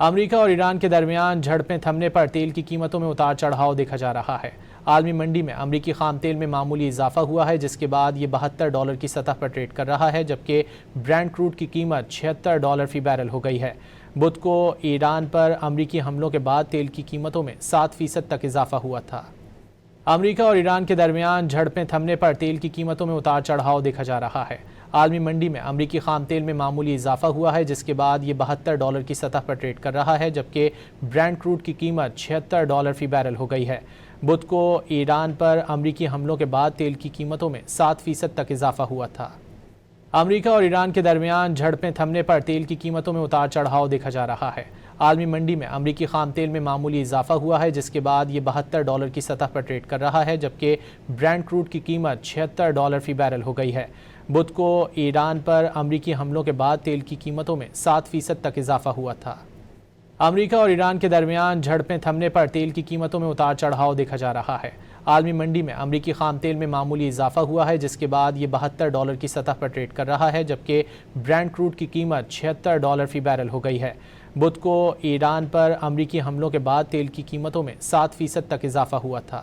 امریکہ اور ایران کے درمیان جھڑپیں تھمنے پر تیل کی قیمتوں میں اتار چڑھاؤ دیکھا جا رہا ہے۔ عالمی منڈی میں امریکی خام تیل میں معمولی اضافہ ہوا ہے، جس کے بعد یہ $72 کی سطح پر ٹریڈ کر رہا ہے، جبکہ برینٹ کروڈ کی قیمت $76 فی بیرل ہو گئی ہے۔ بدھ کو ایران پر امریکی حملوں کے بعد تیل کی قیمتوں میں 7% تک اضافہ ہوا تھا۔ امریکہ اور ایران کے درمیان جھڑپیں تھمنے پر تیل کی قیمتوں میں اتار چڑھاؤ دیکھا جا رہا ہے۔ عالمی منڈی میں امریکی خام تیل میں معمولی اضافہ ہوا ہے، جس کے بعد یہ $72 کی سطح پر ٹریڈ کر رہا ہے، جبکہ برینٹ کروڈ کی قیمت $76 فی بیرل ہو گئی ہے۔ بدھ کو ایران پر امریکی حملوں کے بعد تیل کی قیمتوں میں 7% تک اضافہ ہوا تھا۔ امریکہ اور ایران کے درمیان جھڑپیں تھمنے پر تیل کی قیمتوں میں اتار چڑھاؤ دیکھا جا رہا ہے۔ عالمی منڈی میں امریکی خام تیل میں معمولی اضافہ ہوا ہے، جس کے بعد یہ $72 کی سطح پر ٹریڈ کر رہا ہے، جبکہ برینٹ کروڈ کی قیمت $76 فی بیرل ہو گئی ہے۔ بدھ کو ایران پر امریکی حملوں کے بعد تیل کی قیمتوں میں 7% تک اضافہ ہوا تھا۔ امریکہ اور ایران کے درمیان جھڑپیں تھمنے پر تیل کی قیمتوں میں اتار چڑھاؤ دیکھا جا رہا ہے۔ عالمی منڈی میں امریکی خام تیل میں معمولی اضافہ ہوا ہے، جس کے بعد یہ $72 کی سطح پر ٹریڈ کر رہا ہے، جبکہ برینٹ کروڈ کی قیمت $76 فی بیرل ہو گئی ہے۔ بدھ کو ایران پر امریکی حملوں کے بعد تیل کی قیمتوں میں 7% تک اضافہ ہوا تھا۔